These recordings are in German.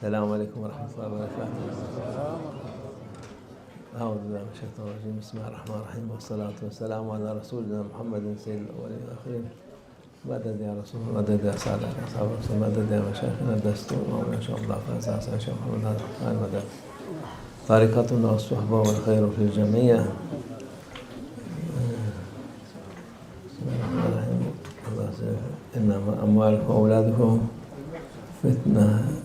السلام عليكم ورحمة الله وبركاته. أعوذ بالله من الشيطان الرجيم. بسم الله الرحمن الرحيم والصلاة والسلام على رسولنا محمد سيد الأولين والآخرين. مدد يا رسول الله، مدد يا سعادة يا أصحاب الرسول، مدد يا مشايخنا الدستور وما شاء الله فأساس يا شيخ محمد هذا الرحمن مدد. طريقتنا والصحبة والخير في الجميع. بسم الله الرحمن الرحيم. الله سيف إنما أموالكم وأولادكم فتنة.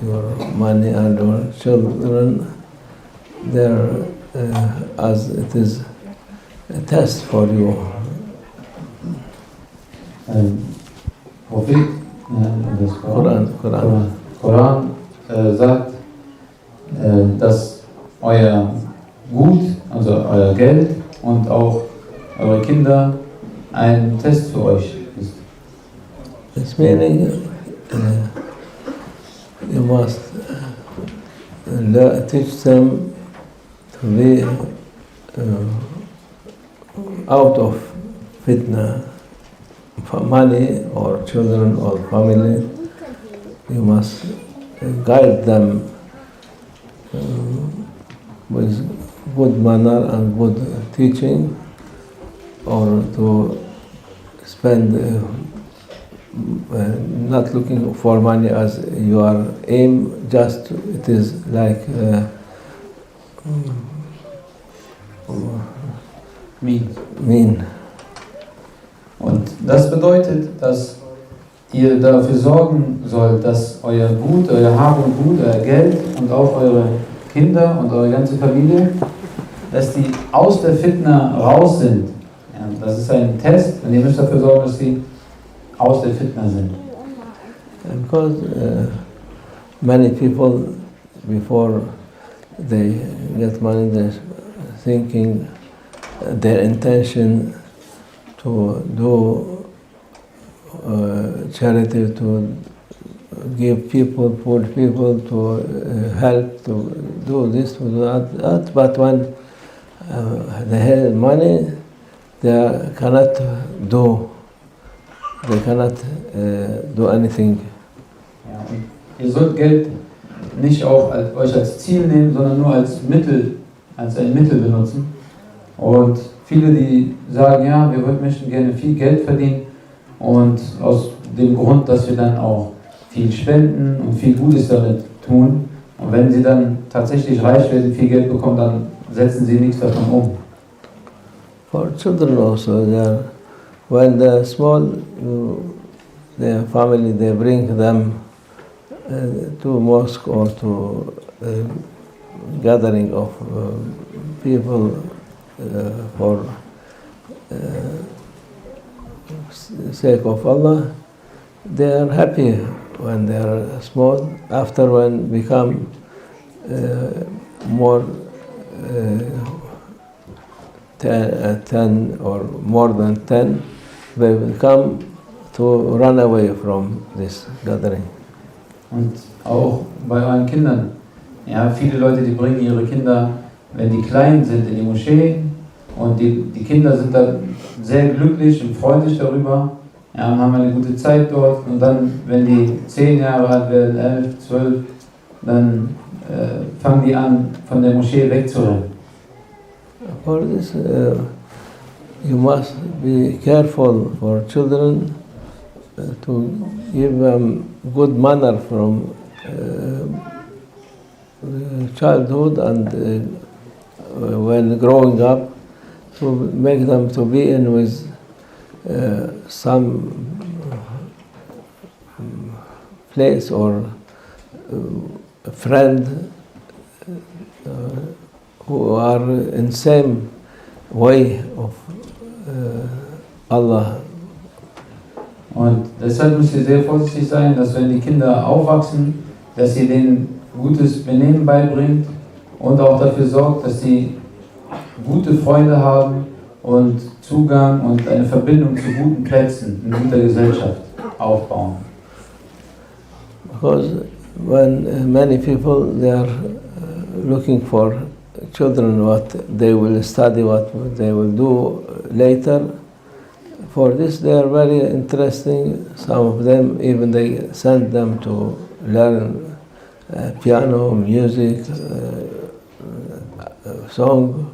Your money and your children, they're as it is a test for you. Prophet, das Koran sagt, dass euer Gut, also euer Geld und auch eure Kinder ein Test für euch ist. It's meaning you must teach them to be out of fitna, money or children or family. You must guide them with good manner and good teaching, or to spend not looking for money as your aim, just it is like mean. Und das bedeutet, dass ihr dafür sorgen sollt, dass euer Gut, euer Hab und Gut, euer Geld und auch eure Kinder und eure ganze Familie, dass die aus der Fitna raus sind. Ja, das ist ein Test und ihr müsst dafür sorgen, dass sie aus der Fitna sind. Because many people, before they get money, they're thinking their intention to do charity, to give people, poor people, to help, to do this, to do that. But when they have money, they cannot do. They cannot do anything. Ja, und ihr sollt Geld nicht auch euch als Ziel nehmen, sondern nur als Mittel, als ein Mittel benutzen. Und viele, die sagen, ja, wir möchten gerne viel Geld verdienen, und aus dem Grund, dass wir dann auch viel spenden und viel Gutes damit tun. Und wenn sie dann tatsächlich reich werden, viel Geld bekommen, dann setzen sie nichts davon um. For children also, when they're small, their family, they bring them to mosque or to gathering of people for sake of Allah. They are happy when they are small. After when become more 10 or more than 10, they will come to run away from this gathering. Und auch bei euren Kindern. Ja, viele Leute, die bringen ihre Kinder, wenn die klein sind, in die Moschee, und die Kinder sind dann sehr glücklich und freuen sich darüber, ja, haben eine gute Zeit dort, und dann, wenn die 10 Jahre alt werden, 11, 12, dann fangen die an, von der Moschee wegzurennen. For this, you must be careful for children to give them good manner from childhood, and when growing up, to make them to be in with some place or a friend who are in same way of Allah. Und deshalb müsst ihr sehr vorsichtig sein, dass wenn die Kinder aufwachsen, dass ihr denen gutes Benehmen beibringt und auch dafür sorgt, dass sie gute Freunde haben und Zugang und eine Verbindung zu guten Plätzen in guter Gesellschaft aufbauen. Because when many people, they are looking for children, what they will study, what they will do later. for this they are very interesting. Some of them even they send them to learn piano, music, song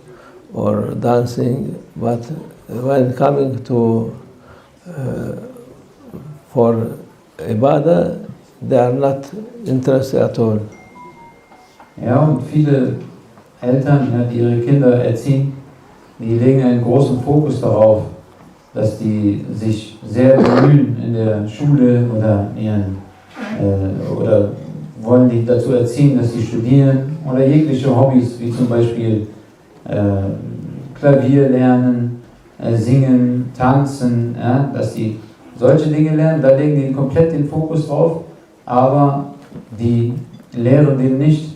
or dancing. But when coming to for ibadah, they are not interested at all. Ja, und viele Eltern, ja, die ihre Kinder erziehen, die legen einen großen Fokus darauf, dass die sich sehr bemühen in der Schule oder oder wollen die dazu erziehen, dass sie studieren oder jegliche Hobbys, wie zum Beispiel Klavier lernen, singen, tanzen, ja, dass sie solche Dinge lernen, da legen die komplett den Fokus drauf, aber die lehren denen nicht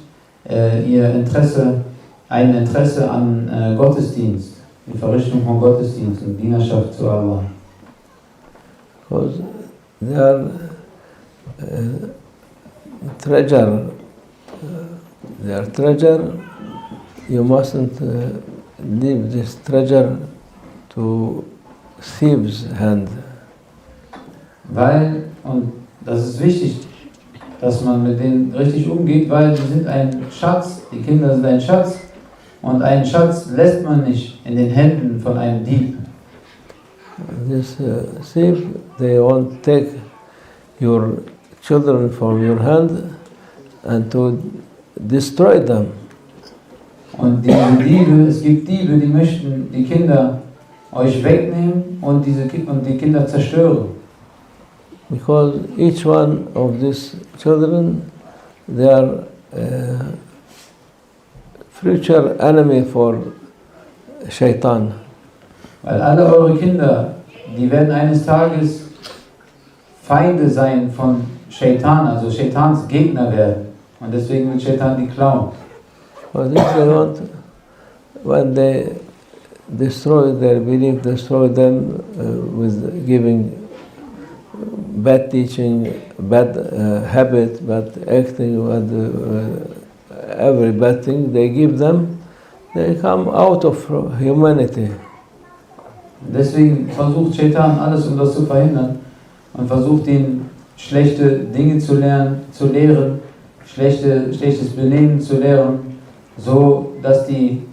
ein Interesse an Gottesdienst, die Verrichtung von Gottesdienst und Dienerschaft zu Allah. Because they are treasure. They are treasure. You mustn't leave this treasure to thieves' hand. Weil, und das ist wichtig, dass man mit denen richtig umgeht, weil sie sind ein Schatz, die Kinder sind ein Schatz und einen Schatz lässt man nicht in den Händen von einem Dieb. This thief, they won't take your children from your hand and to destroy them. Und diese Diebe, es gibt Diebe, die möchten die Kinder euch wegnehmen und die Kinder zerstören. Because each one of these children, they are future enemy for Shaitan. Weil alle eure Kinder, die werden eines Tages Feinde sein von Shaitan, also Shaitans Gegner werden. Und deswegen wird Shaitan die klauen. For this they want, when they destroy their belief, destroy them with giving bad teaching, bad habit, bad acting, every bad thing they give them, they come out of humanity. Deswegen versucht Shaitan alles, um das zu verhindern und versucht ihnen schlechte Dinge zu lehren, schlechtes Benehmen zu lehren, so dass die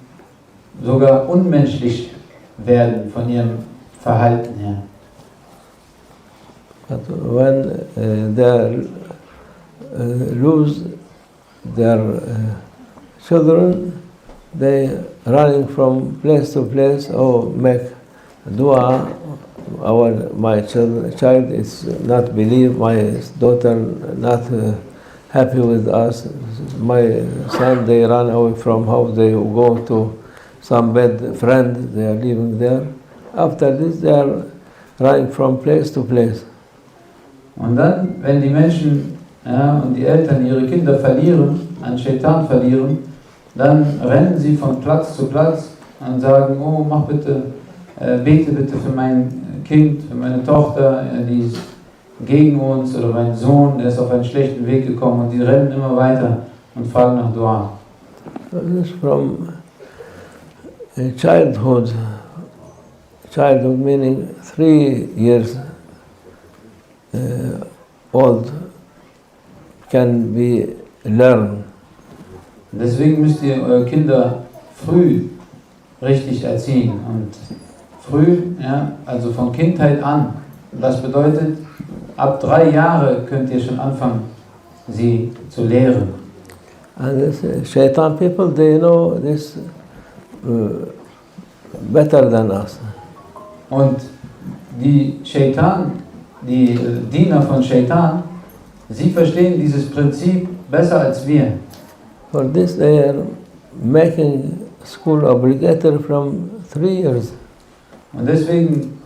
sogar unmenschlich werden von ihrem Verhalten her. But when they lose their children, they running from place to place or make dua. My child is not believe, my daughter not happy with us. My son, they run away from house, they go to some bad friend, they are living there. After this, they are running from place to place. Und dann, wenn die Menschen und die Eltern ihre Kinder verlieren, an Shaitan verlieren, dann rennen sie von Platz zu Platz und sagen, oh, mach bitte, bete bitte für mein Kind, für meine Tochter, die ist gegen uns, oder mein Sohn, der ist auf einen schlechten Weg gekommen, und die rennen immer weiter und fragen nach Dua. This is from childhood meaning 3 years old can be learned. Deswegen müsst ihr eure Kinder früh richtig erziehen und früh, also von Kindheit an. Das bedeutet, ab 3 Jahre könnt ihr schon anfangen, sie zu lehren. And this Shaitan people, they know this better than us. Und die Diener von Shaitan, sie verstehen dieses Prinzip besser als wir. For this they are making school obligatory from 3 years. Und deswegen,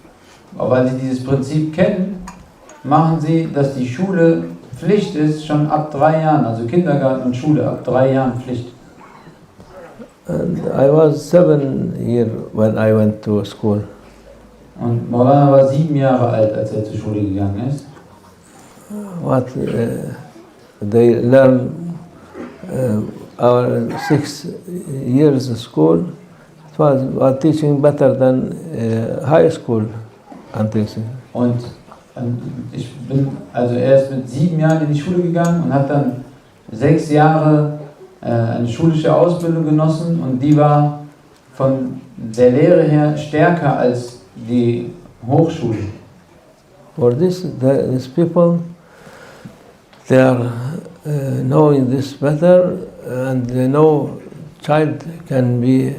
weil sie dieses Prinzip kennen, machen sie, dass die Schule Pflicht ist, schon ab 3 Jahren, also Kindergarten und Schule ab 3 Jahren Pflicht. And I was 7 years when I went to school. Und Maulana war 7 Jahre alt, als er zur Schule gegangen ist. What they learn our 6 years school, it was teaching better than high school. until 6. Und er ist mit 7 Jahren in die Schule gegangen und hat dann 6 Jahre eine schulische Ausbildung genossen und die war von der Lehre her stärker als die Hochschule. For this, these people, they are knowing this better, and they know child can be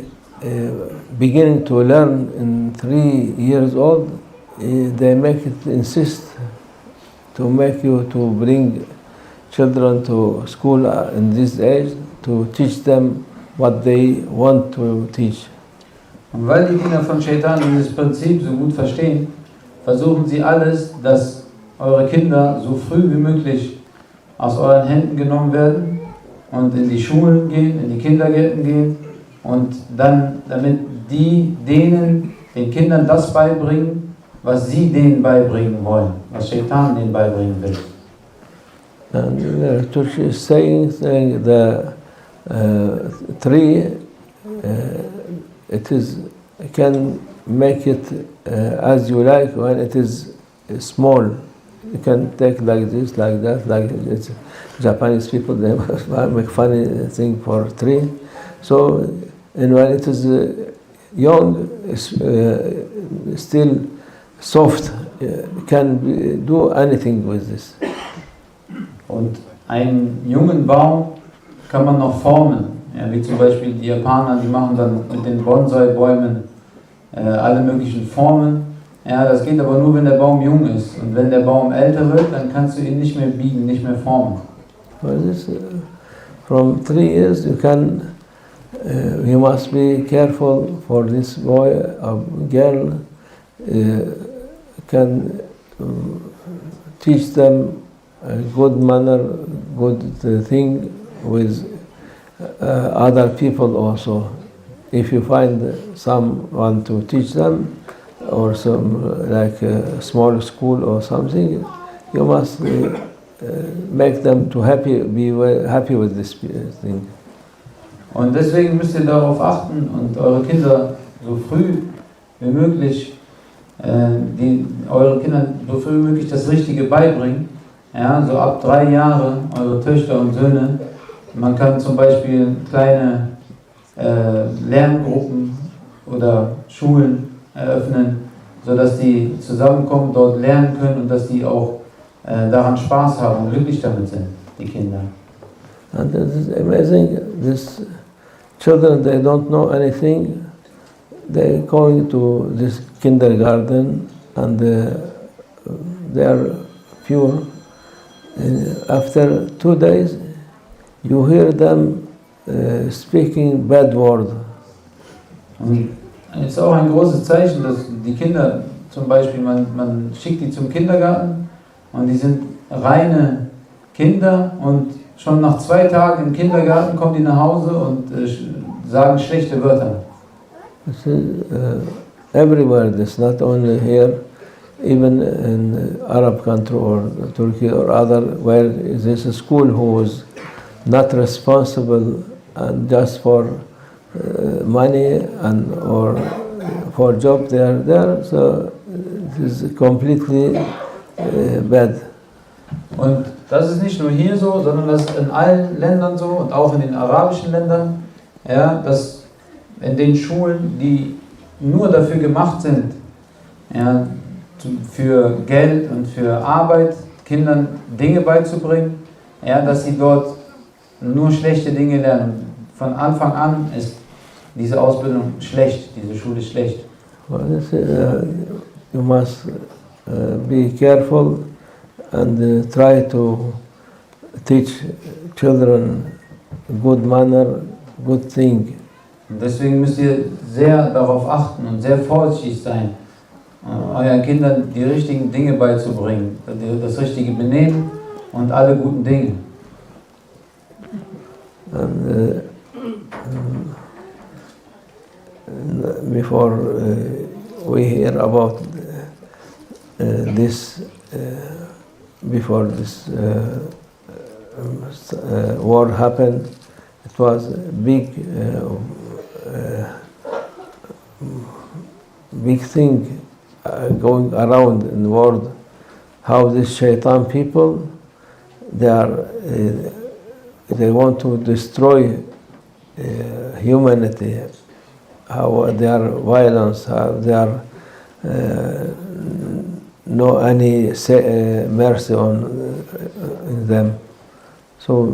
beginning to learn in 3 years old. They make it insist to make you to bring children to school in this age to teach them what they want to teach. Und weil die Kinder von Shaitan dieses Prinzip so gut verstehen, versuchen sie alles, dass eure Kinder so früh wie möglich aus euren Händen genommen werden und in die Schulen gehen, in die Kindergärten gehen und dann, damit den Kindern das beibringen, was sie denen beibringen wollen, was Shaitan denen beibringen will. And the Church is saying the tree, it is can make it as you like when it is small. You can take like this, like that, like it's Japanese people, they make funny thing for tree. So, and when it is young, still soft, can do anything with this. Und einen jungen Baum kann man noch formen, ja, wie zum Beispiel die Japaner, die machen dann mit den Bonsai-Bäumen alle möglichen Formen. Ja, das geht aber nur, wenn der Baum jung ist. Und wenn der Baum älter wird, dann kannst du ihn nicht mehr biegen, nicht mehr formen. From 3 years you can, you must be careful for this boy or girl, can teach them a good manner, good thing with other people also. If you find someone to teach them, or some like a small school or something, you must make them to be happy with this thing. Und deswegen müsst ihr darauf achten und eure Kinder so früh wie möglich, euren Kindern so früh wie möglich das Richtige beibringen. Ja, so ab 3 Jahre, eure Töchter und Söhne. Man kann zum Beispiel kleine Lerngruppen oder Schulen eröffnen, sodass die zusammenkommen, dort lernen können und dass die auch daran Spaß haben und glücklich damit sind, die Kinder. And this is amazing. These children, they don't know anything. They're going to this kindergarten and they are pure. And after 2 days, you hear them speaking bad word. Und es ist auch ein großes Zeichen, dass die Kinder, zum Beispiel, man schickt die zum Kindergarten und die sind reine Kinder und schon nach 2 Tagen im Kindergarten kommen die nach Hause und sagen schlechte Wörter. This is everywhere, this not only here, even in Arab country or Turkey or other, where there's a school who is not responsible and just for money and or for job they are there, so it is completely bad. Und das ist nicht nur hier so, sondern das ist in allen Ländern so und auch in den arabischen Ländern, ja, dass in den Schulen, die nur dafür gemacht sind, ja, für Geld und für Arbeit, Kindern Dinge beizubringen, ja, dass sie dort nur schlechte Dinge lernen. Von Anfang an ist diese Ausbildung schlecht, diese Schule ist schlecht. Well, you must be careful and try to teach children good manner, good thing. Und deswegen müsst ihr sehr darauf achten und sehr vorsichtig sein, euren Kindern die richtigen Dinge beizubringen, das richtige Benehmen und alle guten Dinge. And before we hear about this, before this war happened, it was a big thing going around in the world, how these shaitan people, they want to destroy humanity, how they are violence, how they are no any mercy on in them. So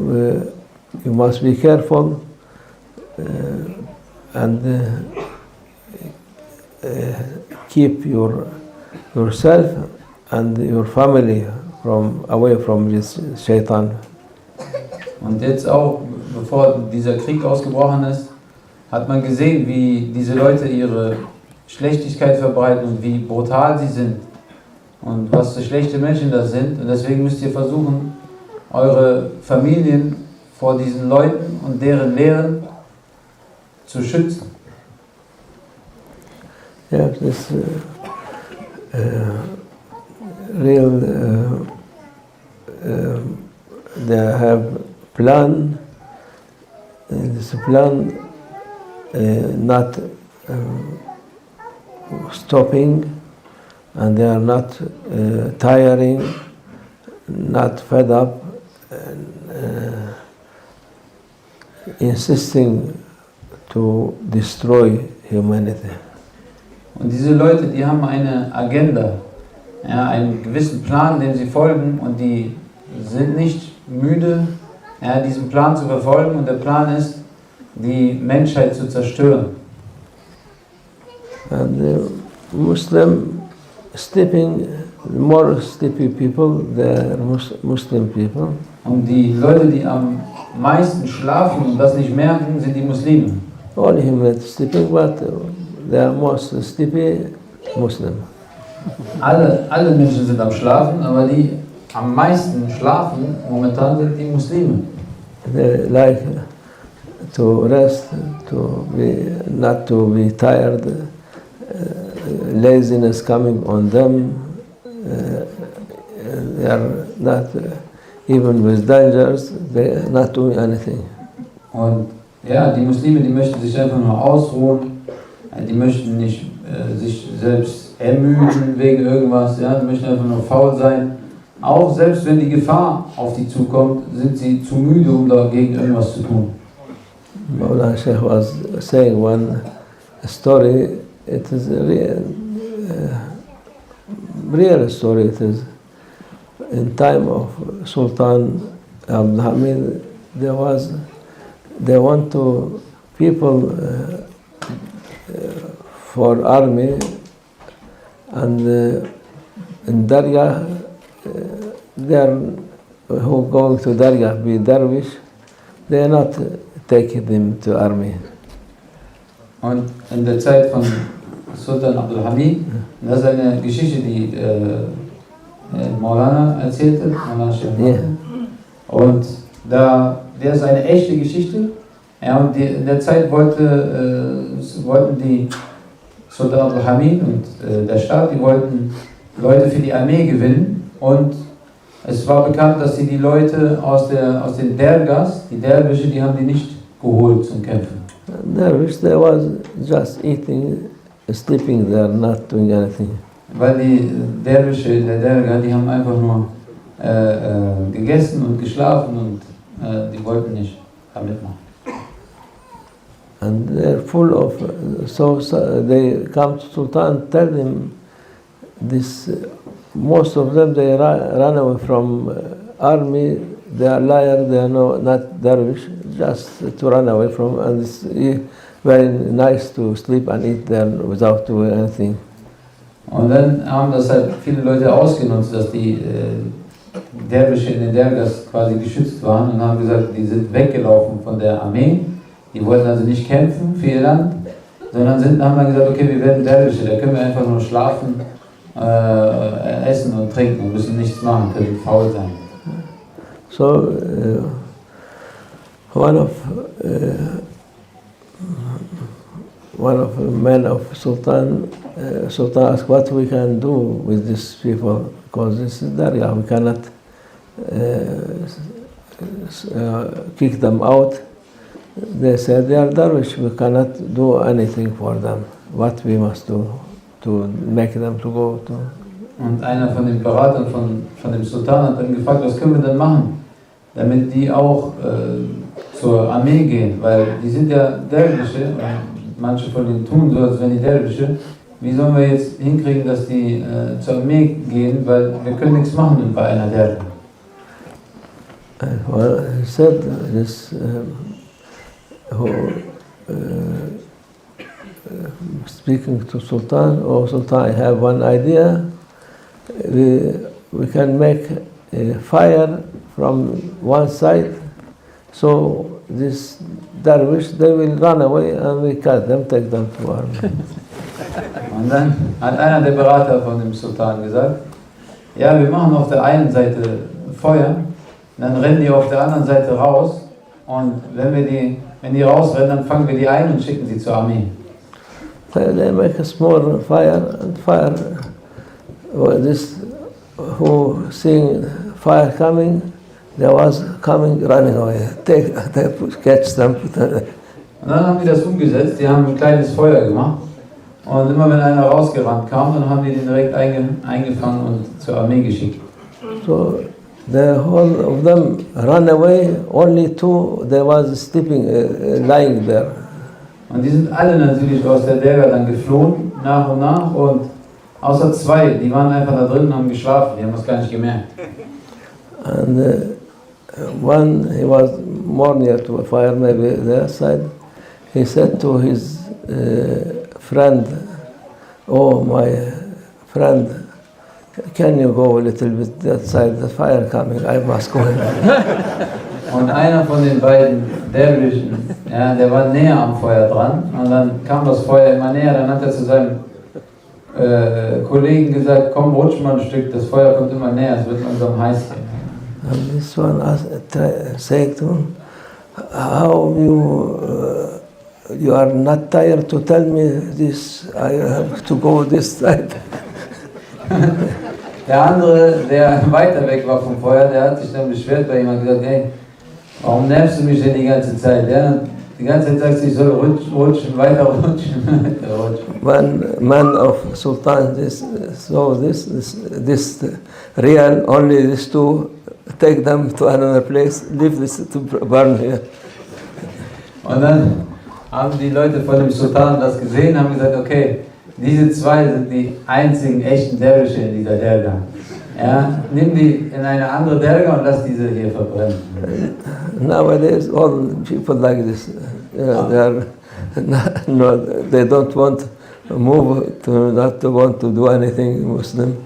you must be careful and keep yourself and your family away from this shaitan. Und jetzt auch, bevor dieser Krieg ausgebrochen ist, hat man gesehen, wie diese Leute ihre Schlechtigkeit verbreiten und wie brutal sie sind und was für schlechte Menschen das sind. Und deswegen müsst ihr versuchen, eure Familien vor diesen Leuten und deren Lehren zu schützen. Yeah, this real they have plan. This plan not stopping, and they are not tiring, not fed up, insisting to destroy humanity. Und diese Leute, die haben eine Agenda, ja, einen gewissen Plan, dem sie folgen, und die sind nicht müde, ja, diesen Plan zu verfolgen, und der Plan ist, die Menschheit zu zerstören. And the Muslim more sleepy people, they are Muslim people. Und die Leute, die am meisten schlafen und das nicht merken, sind die Muslime. All humanity sleeping, but they are most sleepy Muslim. Alle Menschen sind am Schlafen, aber die am meisten schlafen momentan sind die Muslime. They like to rest, not to be tired. Laziness coming on them. They are not even with dangers. They are not doing anything. Und ja, die Muslime, die möchten sich einfach nur ausruhen. Die möchten nicht sich selbst ermüden wegen irgendwas. Ja, die möchten einfach nur faul sein. Auch selbst wenn die Gefahr auf die zukommt, sind sie zu müde, um dagegen irgendwas zu tun. Maulana Sheikh was saying one story. It is a real story. It is in time of Sultan Abdul Hamid. They want to people for army, and in Dargah they are who going to Dargah be Darwish. They are not taking them to army. Und in der Zeit von Sultan Abdul Hamid, das ist eine Geschichte, die Maulana erzählte, Maulana Sheikh. Yeah. Und der ist eine echte Geschichte. Ja, und in der Zeit wollten die Sultan Abdul Hamid und der Staat, die wollten Leute für die Armee gewinnen. Und es war bekannt, dass sie die Leute aus den Dergas, die Derwische, die haben die nicht geholt zum Kämpfen. Dervish, they was just eating, sleeping there, not doing anything. Weil die Derwische, der Derga, die haben einfach nur gegessen und geschlafen, und die wollten nicht damit machen. And they're full of, so they come to Sultan, tell him this, most of them, they run away from army, they are liars, they are not dervish, just to run away from, and it's very nice to sleep and eat there without doing anything. Und dann haben das halt viele Leute ausgenutzt, dass die Derwische in den Dergas quasi geschützt waren, und haben gesagt, die sind weggelaufen von der Armee. Die wollten also nicht kämpfen für ihr Land, sondern haben dann gesagt, okay, wir werden Derwische, da können wir einfach nur schlafen, essen und trinken und müssen nichts machen, können faul sein. So one of the men of Sultan asked what we can do with these people, because this is Dargah, we cannot kick them out. They said they are Darwish, we cannot do anything for them. What we must do? to make them to go to. Und einer von den Beratern von dem Sultan hat dann gefragt, was können wir denn machen, damit die auch zur Armee gehen, weil die sind ja Derwische, manche von denen tun so, als wären die Derwische. Wie sollen wir jetzt hinkriegen, dass die zur Armee gehen, weil wir können nichts machen bei einer Derbe. Well, he said this, speaking to Sultan, "Oh Sultan, I have one idea. We can make a fire from one side, so this dervish, they will run away and we cut them, take them to army." Und dann hat einer der Berater von dem Sultan gesagt, ja, wir machen auf der einen Seite Feuer, dann rennen die auf der anderen Seite raus und wenn die rausrennen, dann fangen wir die ein und schicken sie zur Armee. So they make a small fire and fire. Well, this who seeing fire coming, there was coming running away. They catch them. Und dann haben die das umgesetzt, die haben ein kleines Feuer gemacht und immer wenn einer rausgerannt kam, dann haben die den direkt eingefangen und zur Armee geschickt. So the whole of them ran away, only two, they was sleeping, lying there. Und die sind alle natürlich aus der Derga dann geflohen, nach und nach, und außer zwei, die waren einfach da drin und haben geschlafen, die haben das gar nicht gemerkt. And one, he was more near to a fire, maybe their side, he said to his friend, "Oh, my friend, can you go a little bit that side, the fire coming, I must go." Und einer von den beiden Derwischen, ja, der war näher am Feuer dran und dann kam das Feuer immer näher, dann hat er zu seinem Kollegen gesagt, komm, rutsch mal ein Stück, das Feuer kommt immer näher, es wird langsam heiß hier. And this one saying to him, "How you are not tired to tell me this, I have to go this side." Der andere, der weiter weg war vom Feuer, der hat sich dann beschwert bei ihm und gesagt, hey, warum nervst du mich denn die ganze Zeit? Ja? Die ganze Zeit sagst du, ich soll rutschen, weiter rutschen, weiter rutschen. One man of Sultan saw this real, only these two, take them to another place, leave this to burn here. Und dann haben die Leute von dem Sultan das gesehen, haben gesagt, okay, diese zwei sind die einzigen echten Derwische in dieser Derga. Ja, nimm die in eine andere Derga und lass diese hier verbrennen. Nowadays, all people like this, they are they don't want to move, not to want to do anything Muslim.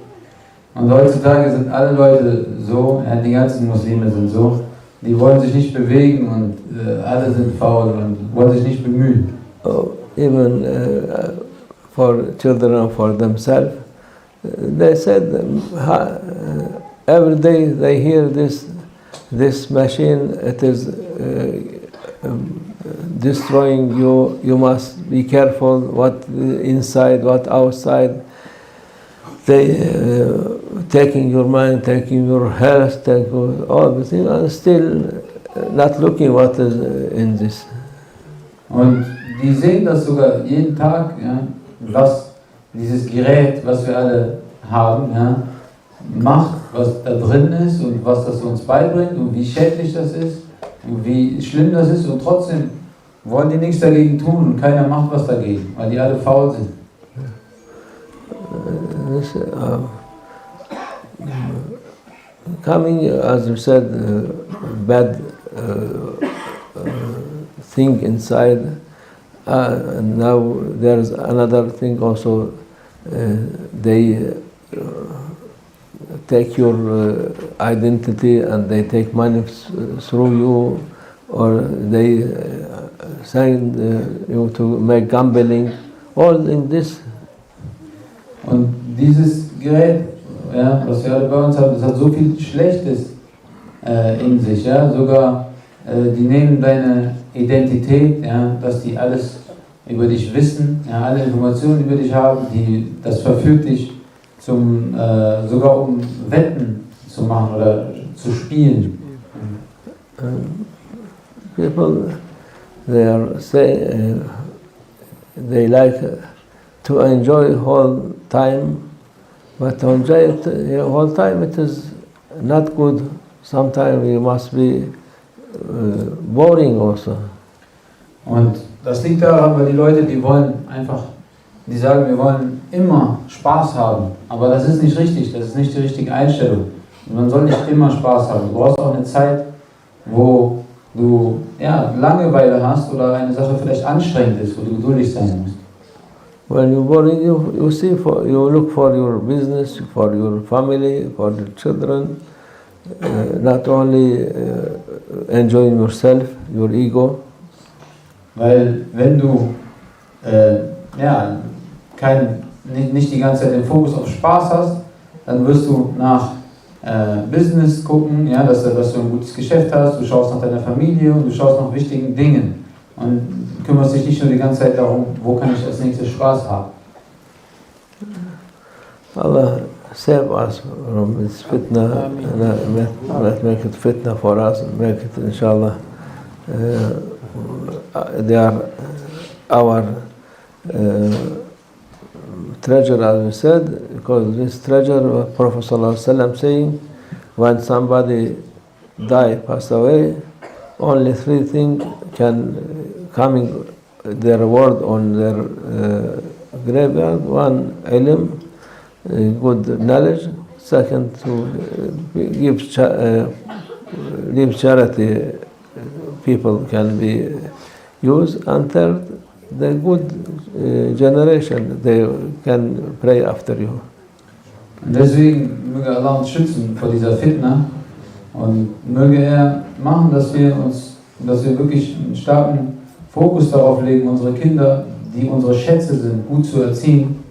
Und heutzutage sind alle Leute so, ja, die ganzen Muslime sind so, die wollen sich nicht bewegen und alle sind faul und wollen sich nicht bemühen. Even for children or for themselves, they said every day they hear this machine, it is destroying you, you must be careful what inside, what outside. They taking your mind, taking your health, taking all the things, and still not looking what is in this. Und die sehen das sogar jeden Tag, ja, was dieses Gerät, was wir alle haben, ja, macht, was da drin ist und was das uns beibringt und wie schädlich das ist und wie schlimm das ist, und trotzdem wollen die nichts dagegen tun und keiner macht was dagegen, weil die alle faul sind. Coming, as you said, bad thing inside. Now there is another thing also. They take your identity and they take money through you, or they send you to make gambling. All in this. Und dieses Gerät, ja, was wir alle bei uns haben, das hat so viel Schlechtes in sich. Ja? Sogar die nehmen deine Identität, ja, dass die alles über dich wissen, ja, alle Informationen über dich haben, das verführt dich zum, sogar um Wetten zu machen oder zu spielen. People, they are saying, they like to enjoy whole time, but to enjoy it whole time it is not good. Sometimes you must be boring also. Und das liegt daran, weil die Leute, die wollen einfach, die sagen, wir wollen immer Spaß haben. Aber das ist nicht richtig, das ist nicht die richtige Einstellung. Man soll nicht immer Spaß haben. Du brauchst auch eine Zeit, wo du Langeweile hast oder eine Sache vielleicht anstrengend ist, wo du geduldig sein musst. When you're boring, you look for your business, for your family, for the children, not only enjoying yourself, your ego. Weil wenn du nicht die ganze Zeit den Fokus auf Spaß hast, dann wirst du nach Business gucken, ja, dass du ein gutes Geschäft hast, du schaust nach deiner Familie und du schaust nach wichtigen Dingen und kümmerst dich nicht nur die ganze Zeit darum, wo kann ich als nächstes Spaß haben. Allah save us from this fitna, make it fitna for us, make it inshallah, they are our treasure, as we said, because this treasure, Prophet ﷺ saying, when somebody passed away, only three things can coming their reward on their graveyard. One, ilm, good knowledge. Second, to give charity, people can be used. And third, the good generation, they can pray after you. Und deswegen möge Allah uns schützen vor dieser Fitna und möge er machen, dass wir wirklich einen starken Fokus darauf legen, unsere Kinder, die unsere Schätze sind, gut zu erziehen.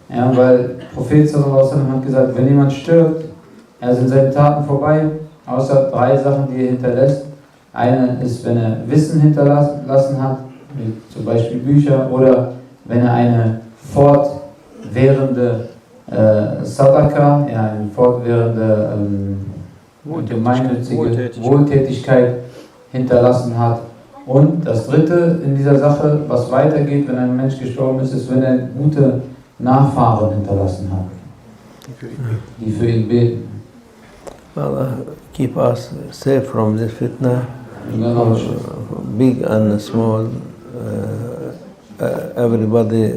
Ja, weil Prophet sallallahu alaihi wasallam hat gesagt, wenn jemand stirbt, sind seine Taten vorbei, außer 3 Sachen, die er hinterlässt. Eine ist, wenn er Wissen hinterlassen hat, wie zum Beispiel Bücher, oder wenn er eine fortwährende Sadaqa, eine fortwährende gemeinnützige Wohltätigkeit hinterlassen hat. Und das dritte in dieser Sache, was weitergeht, wenn ein Mensch gestorben ist, ist, wenn er gute Nachfahren hinterlassen hat, die für ihn beten. Allah keep us safe from this fitna, big and small, everybody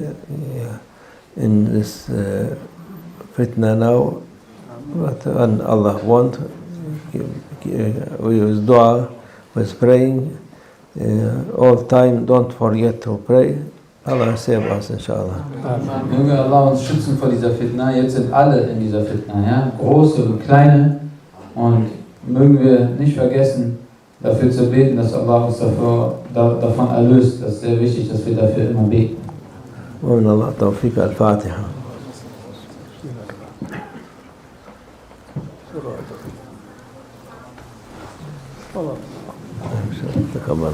in this fitna now, but when Allah want, we use dua, with praying, all time, don't forget to pray. Allah save us, inshallah. Möge Allah uns schützen vor dieser Fitna. Jetzt sind alle in dieser Fitna, ja? Große und kleine. Und mögen wir nicht vergessen, dafür zu beten, dass Allah uns davon erlöst. Das ist sehr wichtig, dass wir dafür immer beten. ومن الله توفيق. الفاتحة. تقبل.